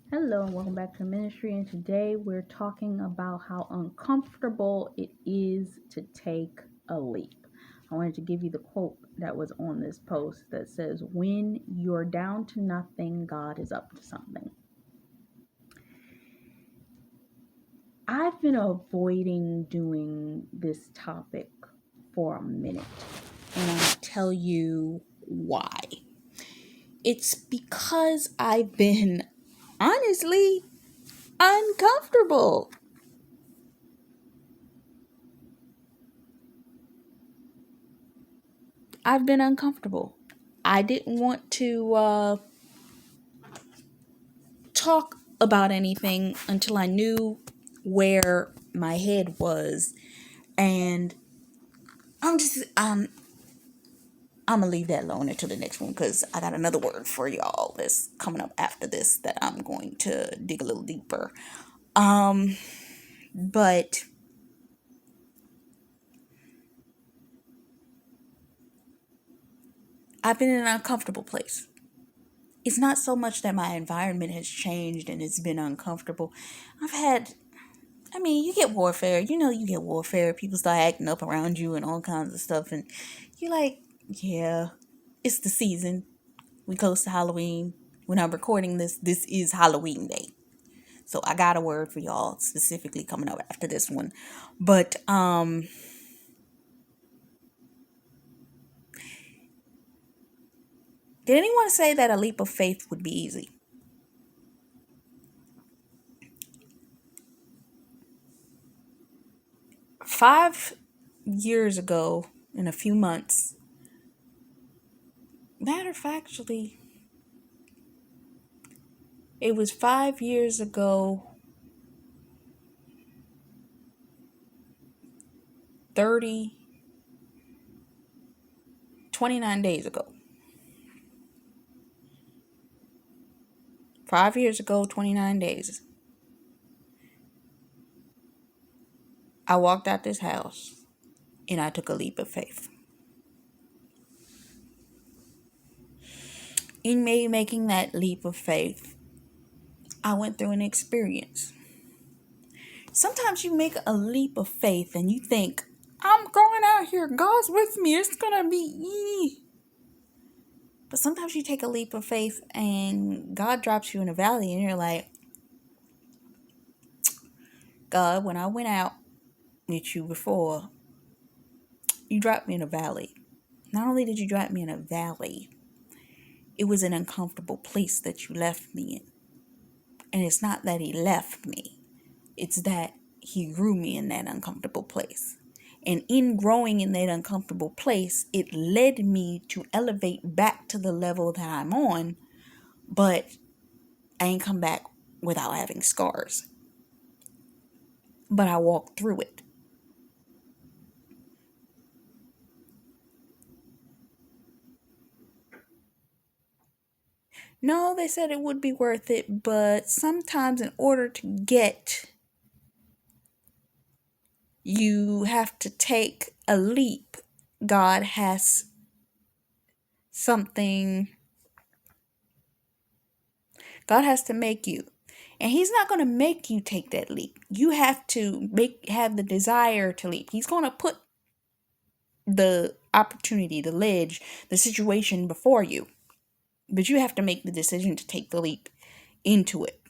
Hello and welcome back to Ministry. And today we're talking about how uncomfortable it is to take a leap. I wanted to give you the quote that was on this post that says, "When you're down to nothing, God is up to something." I've been avoiding doing this topic for a minute, and I'll tell you why. It's because I've been honestly uncomfortable. I've been uncomfortable. I didn't want to talk about anything until I knew where my head was, and I'm gonna leave that alone until the next one because I got another word for y'all that's coming up after this that I'm going to dig a little deeper. But I've been in an uncomfortable place. It's not so much that my environment has changed and it's been uncomfortable. I've had you get warfare. You get warfare. People start acting up around you and all kinds of stuff. And you're like, yeah, it's the season. We close to Halloween. When I'm recording this is Halloween day. So I got a word for y'all specifically coming up after this one. But did anyone say that a leap of faith would be easy? 5 years ago, in a few months, matter of factly, it was 5 years ago, 30, 29 days ago. 5 years ago, 29 days, I walked out this house and I took a leap of faith. In me making that leap of faith, I went through an experience. Sometimes you make a leap of faith and you think, I'm going out here, God's with me, it's gonna be easy. But sometimes you take a leap of faith and God drops you in a valley and you're like, God, when I went out with you before, you dropped me in a valley. Not only did you drop me in a valley, it was an uncomfortable place that you left me in. And it's not that he left me, it's that he grew me in that uncomfortable place. And in growing in that uncomfortable place, it led me to elevate back to the level that I'm on, but I ain't come back without having scars. But I walked through it. No, they said it would be worth it, but sometimes in order to get, you have to take a leap. God has something, God has to make you. And he's not going to make you take that leap. You have to have the desire to leap. He's going to put the opportunity, the ledge, the situation before you. But you have to make the decision to take the leap into it.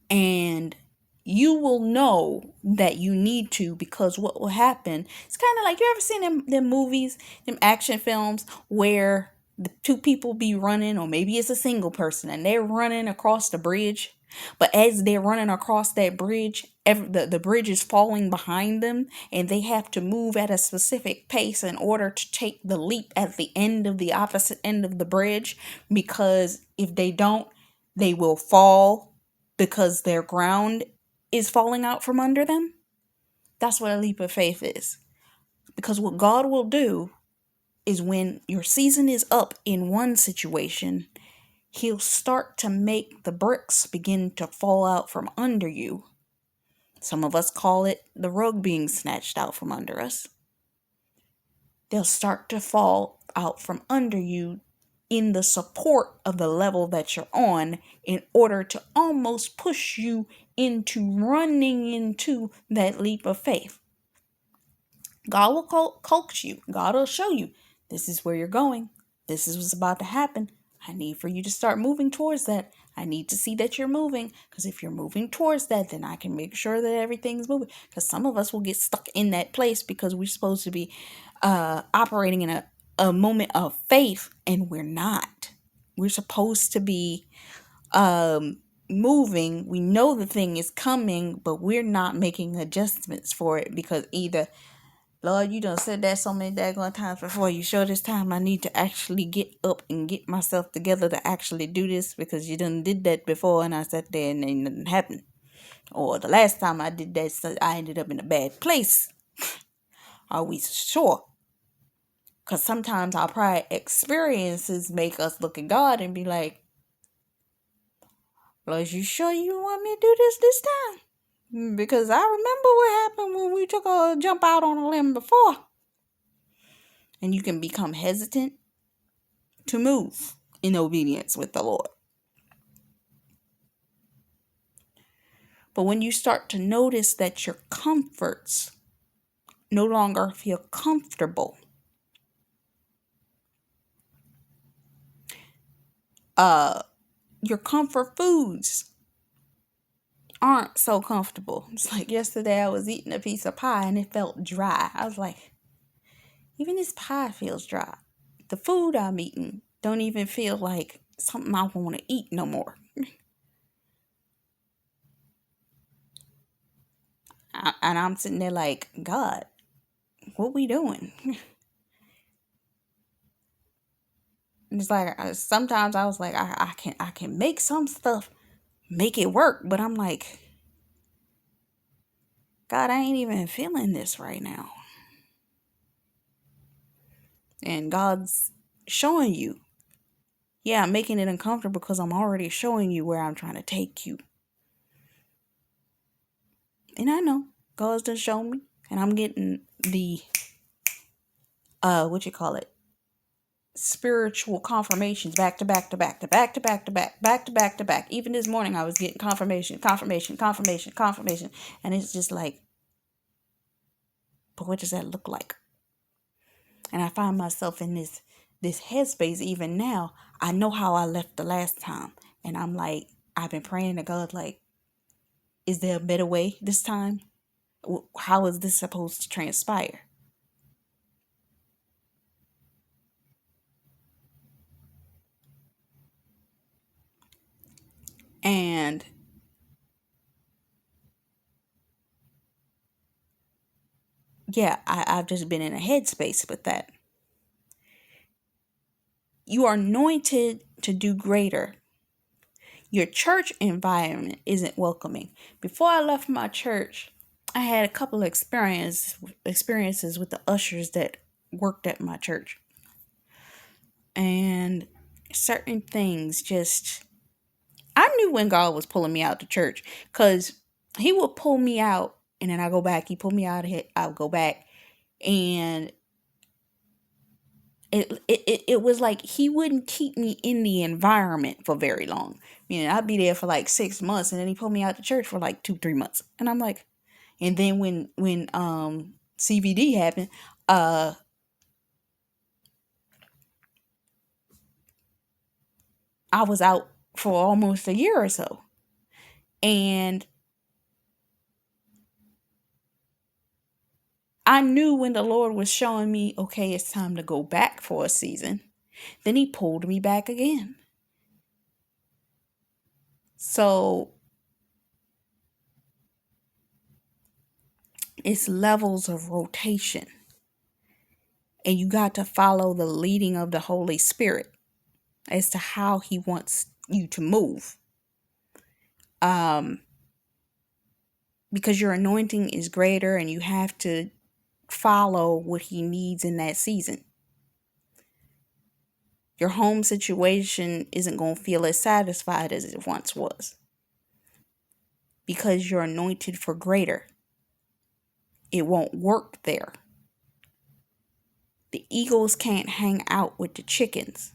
And you will know that you need to, because what will happen, it's kind of like, you ever seen them movies, them action films where the two people be running, or maybe it's a single person and they're running across the bridge, but as they're running across that bridge, the bridge is falling behind them and they have to move at a specific pace in order to take the leap at the end of the opposite end of the bridge, because if they don't, they will fall because their ground is falling out from under them. That's what a leap of faith is. Because what God will do is, when your season is up in one situation, he'll start to make the bricks begin to fall out from under you. Some of us call it the rug being snatched out from under us. They'll start to fall out from under you in the support of the level that you're on in order to almost push you into running into that leap of faith. God will coax you. God will show you, this is where you're going. This is what's about to happen. I need for you to start moving towards that. I need to see that you're moving, because if you're moving towards that, then I can make sure that everything's moving. Because some of us will get stuck in that place because we're supposed to be operating in a moment of faith, and we're not. We're supposed to be moving. We know the thing is coming, but we're not making adjustments for it, because either, Lord, you done said that so many daggone times before. You sure this time I need to actually get up and get myself together to actually do this, because you done did that before and I sat there and ain't nothing happened. Or the last time I did that, so I ended up in a bad place. Are we sure? Because sometimes our prior experiences make us look at God and be like, Lord, you sure you want me to do this time? Because I remember what happened when we took a jump out on a limb before. And you can become hesitant to move in obedience with the Lord. But when you start to notice that your comforts no longer feel comfortable, your comfort foods aren't so comfortable. It's like yesterday I was eating a piece of pie and it felt dry. I was like, even this pie feels dry. The food I'm eating don't even feel like something I want to eat no more. And I'm sitting there like, God, what we doing? It's like sometimes I was like, I can make some stuff, make it work, but I'm like, God, I ain't even feeling this right now. And God's showing you, yeah, I'm making it uncomfortable because I'm already showing you where I'm trying to take you. And I know God's done shown me, and I'm getting the what you call it, spiritual confirmations back to back to back to back to back to back back to back to back. Even this morning I was getting confirmation, and it's just like, but what does that look like? And I find myself in this headspace even now. I know how I left the last time, and I'm like, I've been praying to God, like, is there a better way this time? How is this supposed to transpire? And yeah, I've just been in a headspace with that. You are anointed to do greater. Your church environment isn't welcoming. Before I left my church, I had a couple of experiences with the ushers that worked at my church. And certain things just, I knew when God was pulling me out to church, because he would pull me out and then I go back. He pulled me out, I'll go back. And it was like he wouldn't keep me in the environment for very long. Meaning I'd be there for like 6 months, and then he pulled me out to church for like 2-3 months. And I'm like, and then when CVD happened, I was out for almost a year or so. And I knew when the Lord was showing me, okay, it's time to go back for a season. Then he pulled me back again. So it's levels of rotation. And you got to follow the leading of the Holy Spirit as to how he wants you to move. Because your anointing is greater and you have to follow what he needs in that season. Your home situation isn't going to feel as satisfied as it once was, because you're anointed for greater. It won't work there. The eagles can't hang out with the chickens,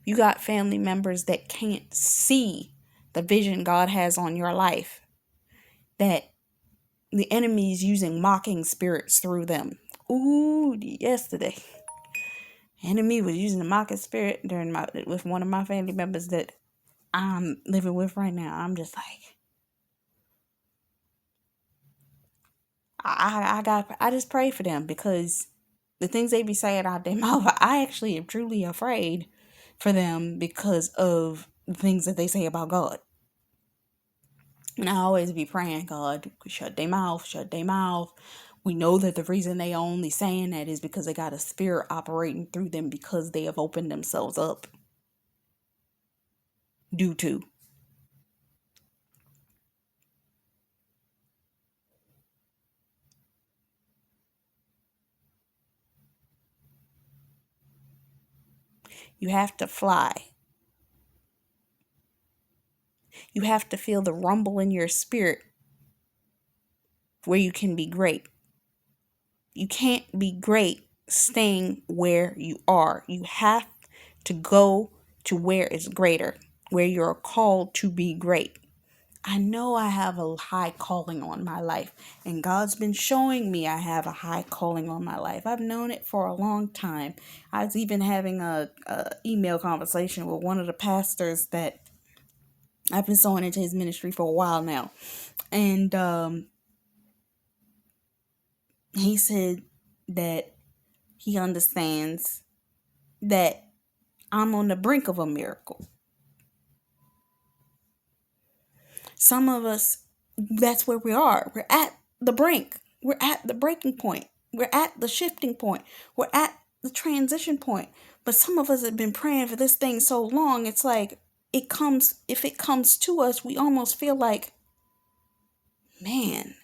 You got family members that can't see the vision God has on your life, that the enemy is using mocking spirits through them. Ooh, yesterday, enemy was using the mocking spirit with one of my family members that I'm living with right now. I'm just like, I just pray for them, because the things they be saying out their mouth, I actually am truly afraid for them because of the things that they say about God. And I always be praying, God, shut their mouth, shut their mouth. We know that the reason they only saying that is because they got a spirit operating through them, because they have opened themselves up due to. You have to fly. You have to feel the rumble in your spirit where you can be great. You can't be great staying where you are. You have to go to where it's greater, where you're called to be great. I know I have a high calling on my life, and God's been showing me I have a high calling on my life. I've known it for a long time. I was even having a email conversation with one of the pastors that I've been sewing into his ministry for a while now. And he said that he understands that I'm on the brink of a miracle. Some of us, that's where we are. We're at the brink. We're at the breaking point. We're at the shifting point. We're at the transition point. But some of us have been praying for this thing so long, it's like if it comes to us, we almost feel like, man,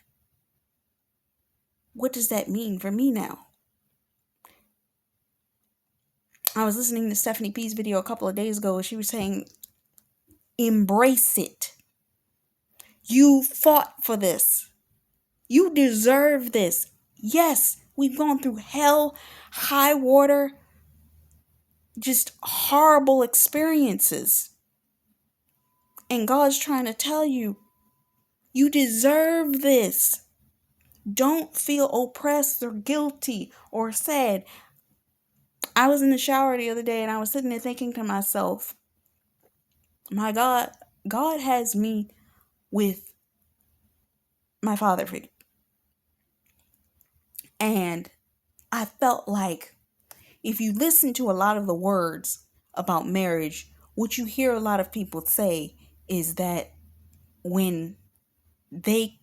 what does that mean for me now? I was listening to Stephanie P's video a couple of days ago, and she was saying, embrace it. You fought for this. You deserve this. Yes, we've gone through hell, high water, just horrible experiences. And God's trying to tell you, you deserve this. Don't feel oppressed or guilty or sad. I was in the shower the other day and I was sitting there thinking to myself, my God, God has me with my father figure. And I felt like if you listen to a lot of the words about marriage, what you hear a lot of people say is that when they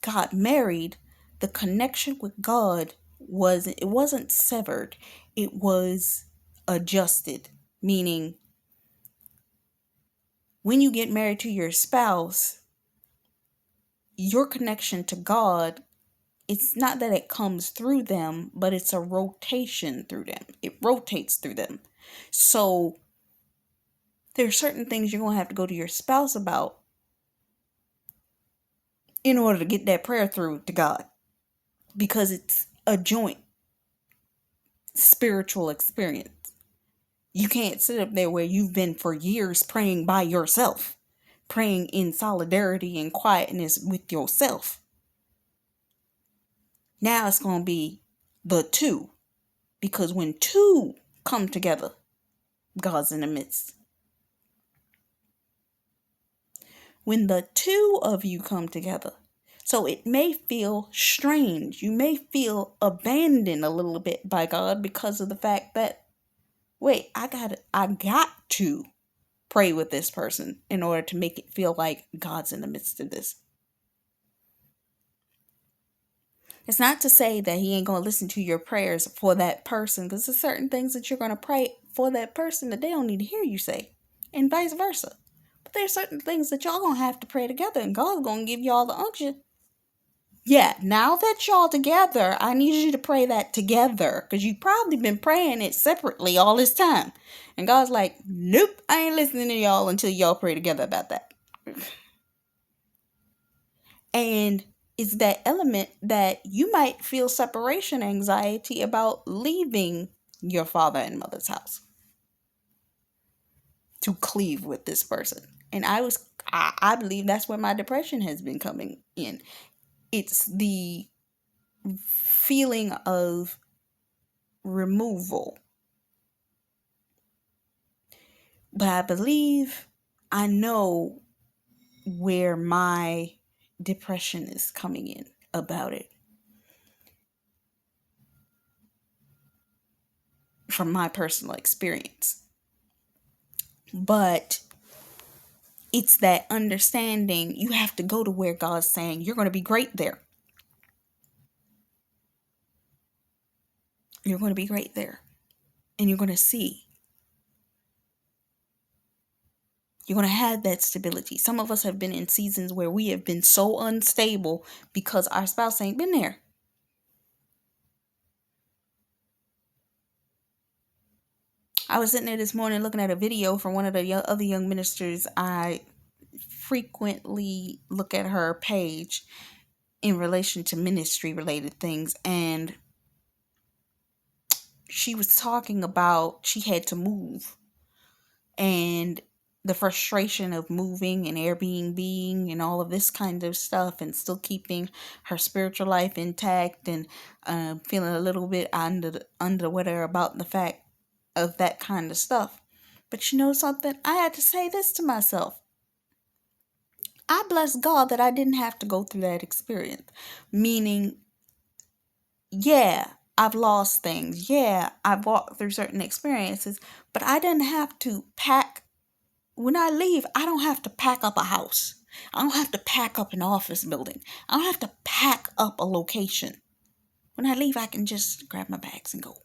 got married, the connection with God wasn't severed, it was adjusted. Meaning, when you get married to your spouse, your connection to God, it's not that it comes through them, but it's a rotation through them. It rotates through them. So there are certain things you're going to have to go to your spouse about in order to get that prayer through to God, because it's a joint spiritual experience. You can't sit up there where you've been for years praying by yourself, praying in solidarity and quietness with yourself. Now it's going to be the two, because when two come together, God's in the midst. When the two of you come together, so it may feel strange. You may feel abandoned a little bit by God because of the fact that, wait, I got to pray with this person in order to make it feel like God's in the midst of this. It's not to say that he ain't going to listen to your prayers for that person, because there's certain things that you're going to pray for that person that they don't need to hear you say, and vice versa. But there's certain things that y'all going to have to pray together, and God's going to give y'all the unction. Yeah, now that y'all together, I need you to pray that together, because you've probably been praying it separately all this time. And God's like, nope, I ain't listening to y'all until y'all pray together about that. And it's that element that you might feel separation anxiety about leaving your father and mother's house. to cleave with this person. And I believe that's where my depression has been coming in. It's the feeling of removal. But I believe I know where my depression is coming in about it from my personal experience. But it's that understanding you have to go to where God's saying you're going to be great there. You're going to be great there. And you're going to see. You're going to have that stability. Some of us have been in seasons where we have been so unstable because our spouse ain't been there. I was sitting there this morning looking at a video from one of the other young ministers. I frequently look at her page in relation to ministry related things, and she was talking about she had to move and the frustration of moving and Airbnb and all of this kind of stuff, and still keeping her spiritual life intact, and feeling a little bit under the weather about the fact of that kind of stuff. But you know something? I had to say this to myself. I bless God that I didn't have to go through that experience. Meaning, yeah, I've lost things. Yeah, I've walked through certain experiences, but I didn't have to pack. When I leave, I don't have to pack up a house. I don't have to pack up an office building. I don't have to pack up a location. When I leave, I can just grab my bags and go.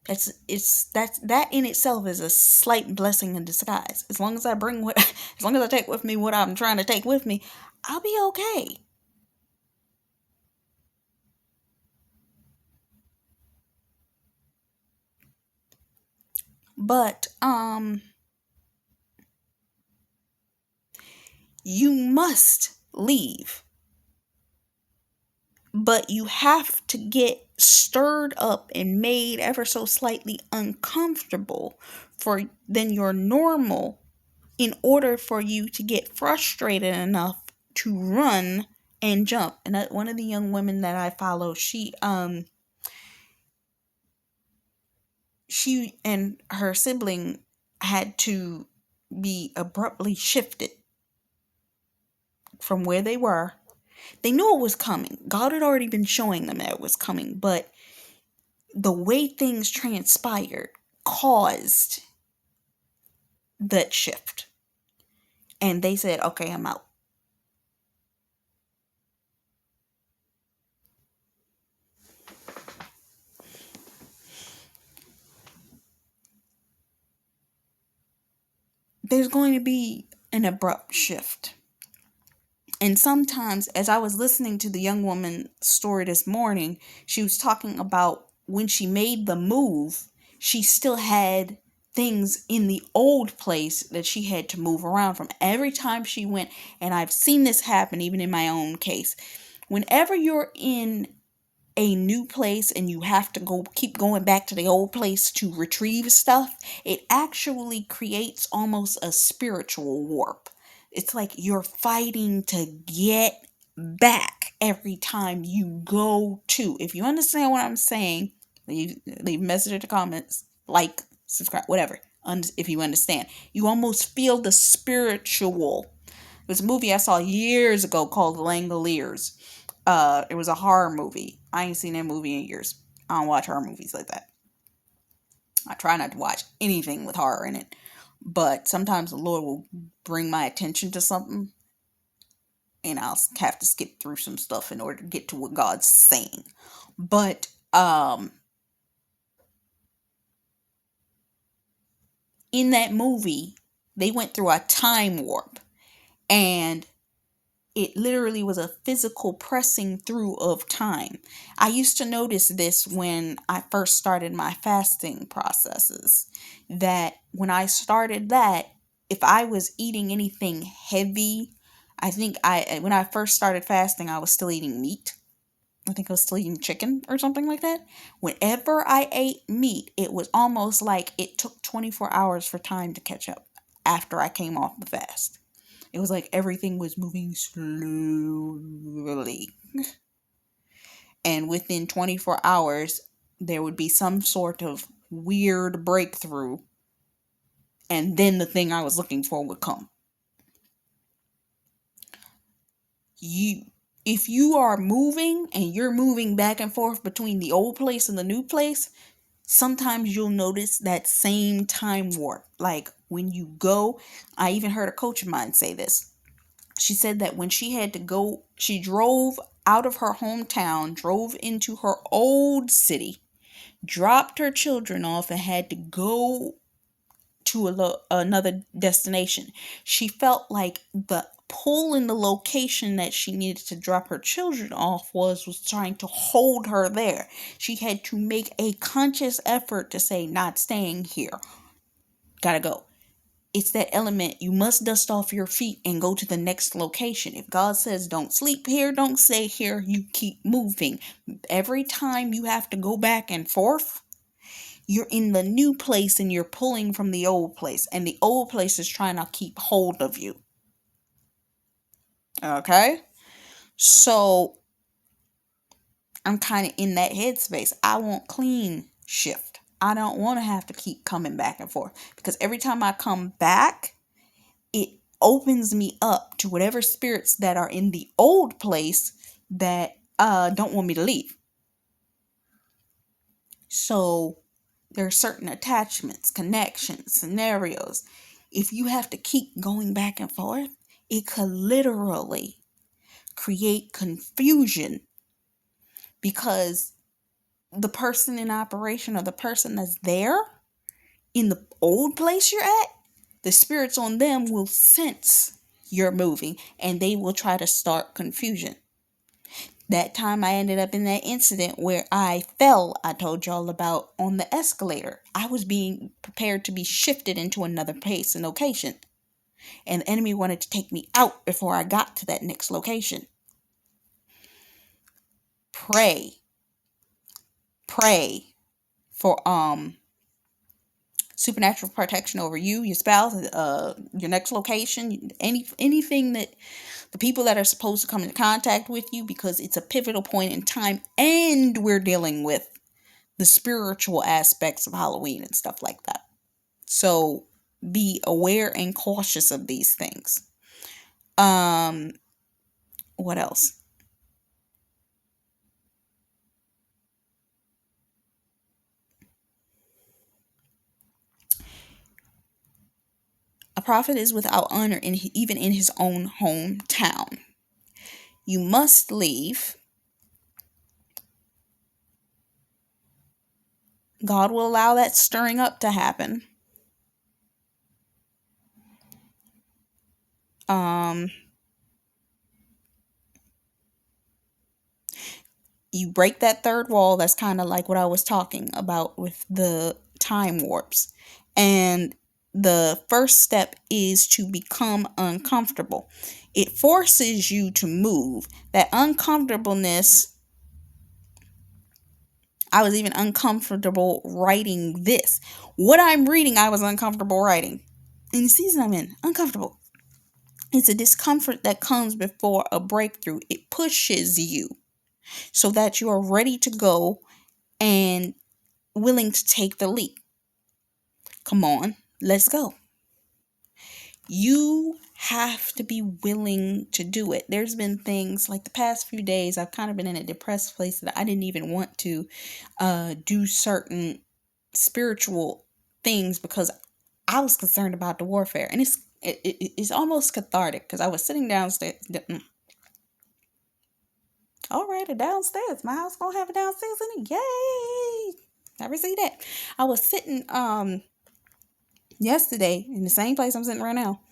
That in itself is a slight blessing in disguise. As long as I as long as I take with me what I'm trying to take with me, I'll be okay. But you must leave. But you have to get stirred up and made ever so slightly uncomfortable for than your normal, in order for you to get frustrated enough to run and jump. And one of the young women that I follow, she and her sibling had to be abruptly shifted from where they were. They knew it was coming. God had already been showing them that it was coming, but the way things transpired caused that shift. And they said, okay, I'm out. There's going to be an abrupt shift. And sometimes, as I was listening to the young woman's story this morning, she was talking about when she made the move, she still had things in the old place that she had to move around from every time she went. And I've seen this happen even in my own case. Whenever you're in a new place and you have to keep going back to the old place to retrieve stuff, it actually creates almost a spiritual warp. It's like you're fighting to get back every time you go to. If you understand what I'm saying, leave a message in the comments, like, subscribe, whatever. If you understand, you almost feel the spiritual. There's a movie I saw years ago called Langoliers. It was a horror movie. I ain't seen that movie in years. I don't watch horror movies like that. I try not to watch anything with horror in it. But sometimes the Lord will bring my attention to something, and I'll have to skip through some stuff in order to get to what God's saying. But in that movie, they went through a time warp, and it literally was a physical pressing through of time. I used to notice this when I first started my fasting processes, that when I started that, if I was eating anything heavy, when I first started fasting, I was still eating meat. I think I was still eating chicken or something like that. Whenever I ate meat, it was almost like it took 24 hours for time to catch up after I came off the fast. It was like everything was moving slowly. And within 24 hours, there would be some sort of weird breakthrough. And then the thing I was looking for would come. If you are moving and you're moving back and forth between the old place and the new place, sometimes you'll notice that same time warp. Like when you go, I even heard a coach of mine say this. She said that when she had to go, she drove out of her hometown, drove into her old city, dropped her children off, and had to go to another destination. She felt like the pull in the location that she needed to drop her children off was trying to hold her there. She had to make a conscious effort to say, not staying here. Gotta go. It's that element. You must dust off your feet and go to the next location. If God says don't sleep here, don't stay here, you keep moving. Every time you have to go back and forth, you're in the new place and you're pulling from the old place. And the old place is trying to keep hold of you. Okay? So I'm kind of in that headspace. I want clean shift. I don't want to have to keep coming back and forth. Because every time I come back, it opens me up to whatever spirits that are in the old place that don't want me to leave. So there are certain attachments, connections, scenarios. If you have to keep going back and forth, it could literally create confusion, because the person in operation or the person that's there in the old place you're at, the spirits on them will sense you're moving and they will try to start confusion. That time I ended up in that incident where I fell, I told y'all about, on the escalator. I was being prepared to be shifted into another place and location. And the enemy wanted to take me out before I got to that next location. Pray for supernatural protection over you, your spouse, your next location, anything that the people that are supposed to come in contact with you, because it's a pivotal point in time, and we're dealing with the spiritual aspects of Halloween and stuff like that. So be aware and cautious of these things. What else? A prophet is without honor even in his own hometown. You must leave. God will allow that stirring up to happen. You break that third wall. That's kind of like what I was talking about with the time warps. And the first step is to become uncomfortable. It forces you to move. That uncomfortableness, I was even uncomfortable writing this. What I'm reading, I was uncomfortable writing. In the season I'm in, uncomfortable. It's a discomfort that comes before a breakthrough. It pushes you so that you are ready to go and willing to take the leap. Come on, let's go. You have to be willing to do it. There's been things like the past few days, I've kind of been in a depressed place that I didn't even want to do certain spiritual things because I was concerned about the warfare. And it's almost cathartic because I was sitting downstairs. Alright, a downstairs. My house gonna have a downstairs in it. Yay! Never see that. I was sitting yesterday in the same place I'm sitting right now.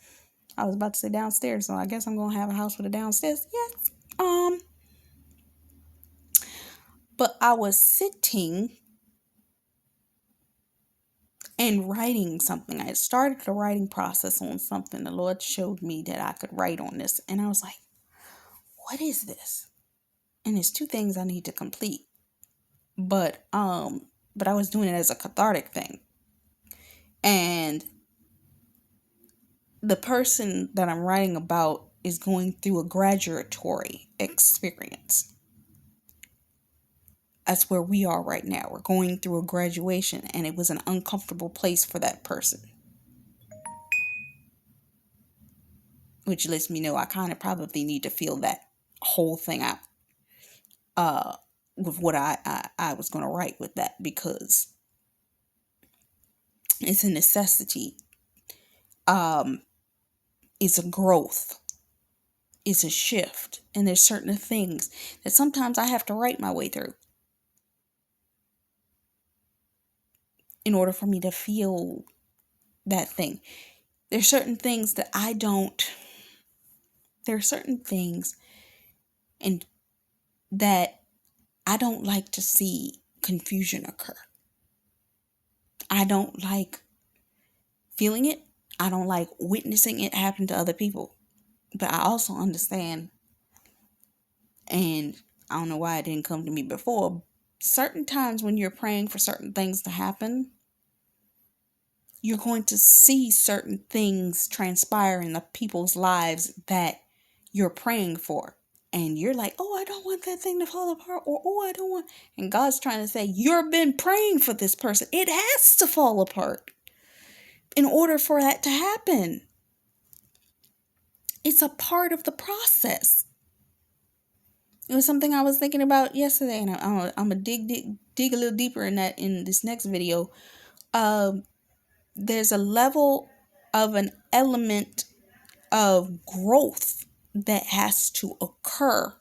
I was about to say downstairs, so I guess I'm gonna have a house with a downstairs. Yes. But I was sitting and writing something. I had started the writing process on something. The Lord showed me that I could write on this, and I was like, "What is this?" and it's two things I need to complete. But I was doing it as a cathartic thing. And the person that I'm writing about is going through a graduatory experience. That's where we are right now. We're going through a graduation, and it was an uncomfortable place for that person. Which lets me know I kind of probably need to feel that whole thing out with what I was going to write with that, because it's a necessity. It's a growth. It's a shift. And there's certain things that sometimes I have to write my way through in order for me to feel that thing. There's certain things that there are certain things and that I don't like to see confusion occur. I don't like feeling it. I don't like witnessing it happen to other people. But I also understand, and I don't know why it didn't come to me before, certain times when you're praying for certain things to happen, you're going to see certain things transpire in the people's lives that you're praying for. And you're like, oh, I don't want that thing to fall apart. Or, oh, I don't want. And God's trying to say, you've been praying for this person. It has to fall apart in order for that to happen. It's a part of the process. It was something I was thinking about yesterday, and I'm gonna dig a little deeper in that in this next video. There's a level of an element of growth that has to occur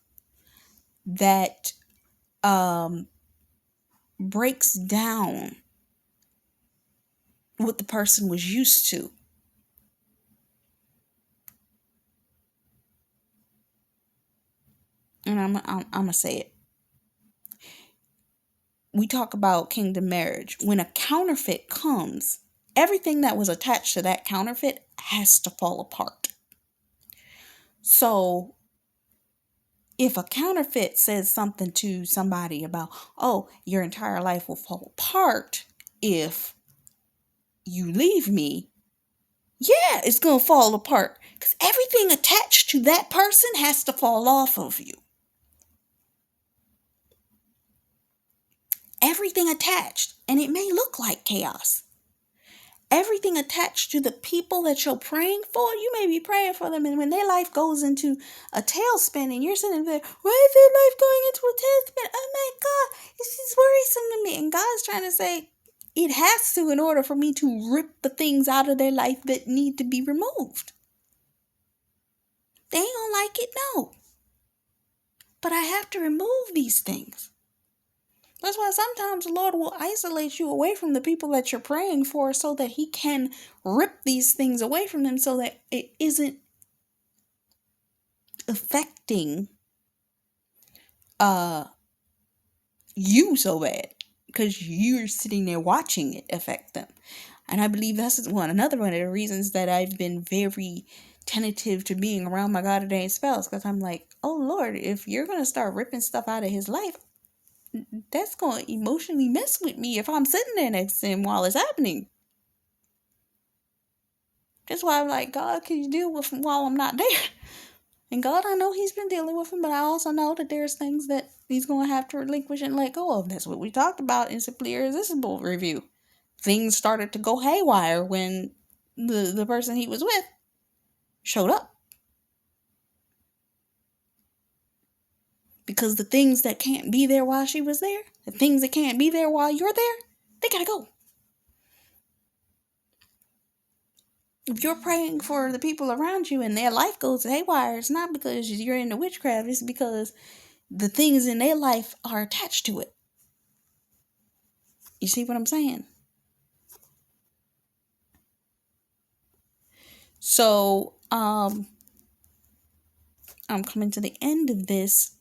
that breaks down what the person was used to. And I'm gonna say it. We talk about kingdom marriage. When a counterfeit comes, everything that was attached to that counterfeit has to fall apart. So if a counterfeit says something to somebody about, oh, your entire life will fall apart if you leave me, yeah, it's going to fall apart, because everything attached to that person has to fall off of you. Everything attached, and it may look like chaos. Everything attached to the people that you're praying for, you may be praying for them, and when their life goes into a tailspin, and you're sitting there, why is their life going into a tailspin? Oh my God, this is worrisome to me. And God's trying to say, it has to, in order for me to rip the things out of their life that need to be removed. They ain't gonna like it, no. But I have to remove these things. That's why sometimes the Lord will isolate you away from the people that you're praying for, so that He can rip these things away from them, so that it isn't affecting you so bad, because you're sitting there watching it affect them. And I believe that's another one of the reasons that I've been very tentative to being around my God ordained spouse, because I'm like, oh Lord, if you're going to start ripping stuff out of his life, that's going to emotionally mess with me if I'm sitting there next to him while it's happening. That's why I'm like, God, can you deal with him while I'm not there? And God, I know He's been dealing with him, but I also know that there's things that He's going to have to relinquish and let go of. That's what we talked about in Simply Irresistible review. Things started to go haywire when the person he was with showed up. Because the things that can't be there while she was there, the things that can't be there while you're there, they gotta go. If you're praying for the people around you and their life goes haywire, it's not because you're into witchcraft, it's because the things in their life are attached to it. You see what I'm saying? So, I'm coming to the end of this.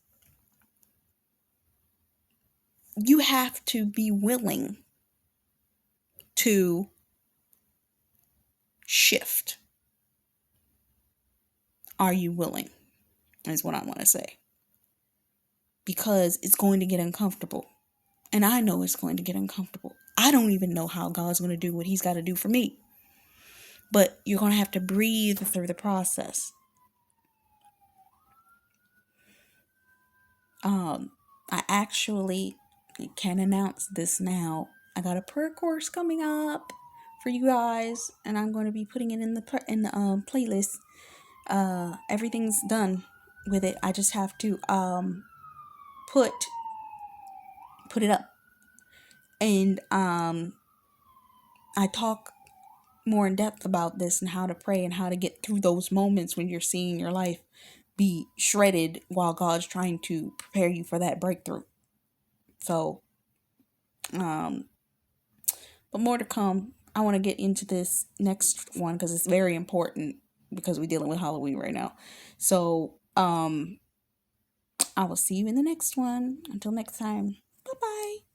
You have to be willing to shift. Are you willing? Is what I want to say. because it's going to get uncomfortable. And I know it's going to get uncomfortable. I don't even know how God's going to do what he's got to do for me. But you're going to have to breathe through the process. I actually can announce this now. I got a prayer course coming up for you guys, and I'm going to be putting it in the playlist. Everything's done with it. I just have to put it up, and I talk more in depth about this and how to pray and how to get through those moments when you're seeing your life be shredded while God's trying to prepare you for that breakthrough. So, but more to come. I want to get into this next one because it's very important because we're dealing with Halloween right now. So, I will see you in the next one. Until next time. Bye bye.